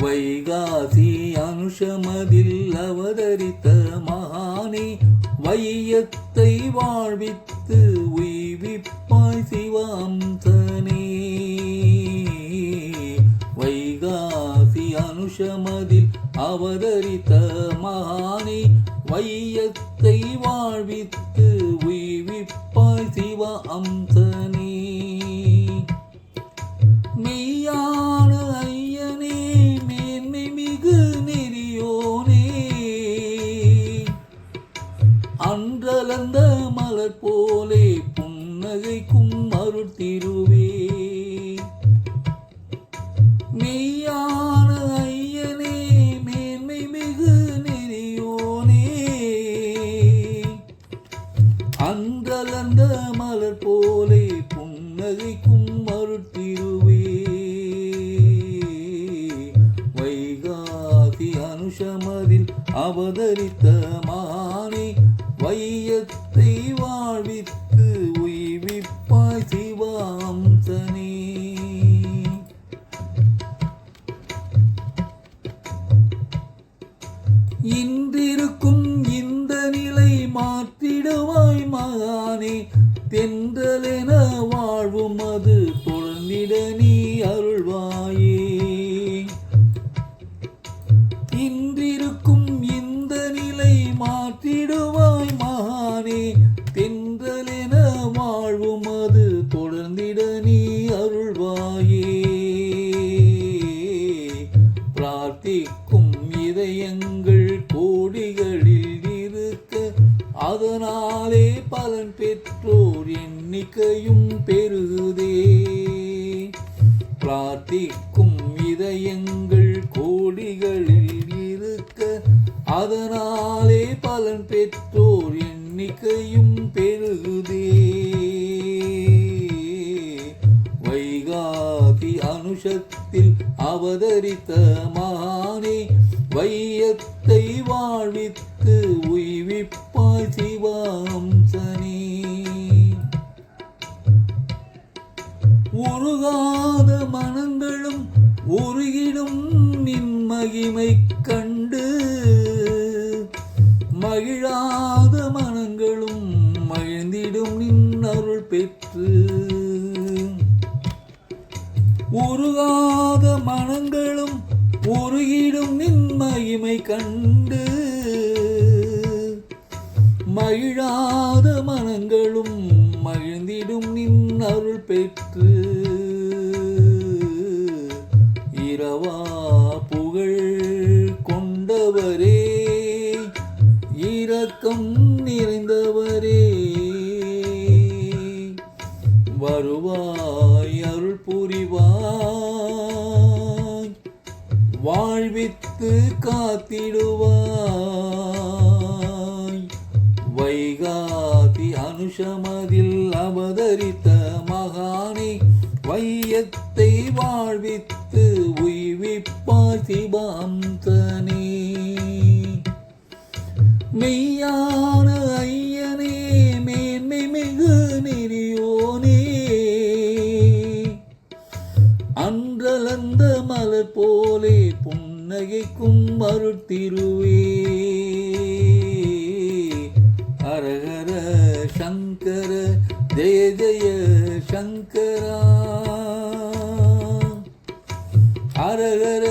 வைகாசி அனுஷமதில் அவதரித்த மகானே, வையத்தை வாழ்வித்து உய்விப்பாய் சிவாம்சனே. வைகாசி அனுஷமதில் அவதரித்த மகானே, வையத்தை வாழ்வித்து உய்விப்பாய் சிவ அம்சனே. மெய்யான ஐயனே, மேன்மை மிகு நெறியோனே, அன்றலந்த மலர் போலே புன்னகைக்கும் அருட்திருவே. மெய்யான ஐயனே, மேன்மை மிகு நெறியோனே, அன்றலந்த மலர் போலே புன்னகைக்கும் அருட்திருவே. வைகாசி அனுஷமதில் அவதரித்த மகானே, வையத்தை வாழ்வித்து உய்விப்பாய் சிவாம்சனே. இன்றிருக்கும் இந்த நிலை மாற்றிடுவாய் மகானே, தென்றலென வாழ்வும் அது தொடர்ந்திட நீ அருள்வாயே. இன்றிருக்கும் இந்த நிலை மாற்றிடுவாய் மகானே, தென்றலென வாழ்வும் அது தொடர்ந்திட நீ அருள்வாயே. பிரார்த்திக்கும் இதயங்கள் கோடிகளில் இருக்க, அதனாலே பலன் பெற்றோர் எண்ணிக்கையும் பெருகுதே. பிரார்த்திக்கும் இதயங்கள் கோடிகளில் இருக்க, அதனாலே பலன் பெற்றோர் எண்ணிக்கையும் பெருகுதே. வைகாசி அனுஷத்தில் அவதரித்த மகானே, வையத்தை வாழ்வித்து உய்விப்பாய் சிவாம்சனே. உருகாத மனங்களும் உருகிடும் நின் மகிமை கண்டு, மகிழாத மனங்களும் மகிழ்ந்திடும் நின் அருள் பெற்று. உருகாத மனங்களும் உருகிடும் நின் மகிமை கண்டு, மகிழாத மனங்களும் மகிழ்ந்திடும் நின் அருள் பெற்று. இரவா புகழ் கொண்டவரே, இரக்கம் நிறைந்தவரே, வருவாய் அருள் புரிவாய், வாழ்வித்து காத்திடுவாய். வைகாசி அனுஷமதில் அவதரித்த மகானே, வையத்தை வாழ்வித்து உய்விப்பாய் சிவாம்சனே. மெய்யான ஐயனே, மேன்மை மிகு நெறியோனே, அன்றலந்த மலர் போலே புன்னகைக்கும் அருட்திருவே. ஹரஹர சங்கர ஜெய ஜெய சங்கரா, ஹரஹர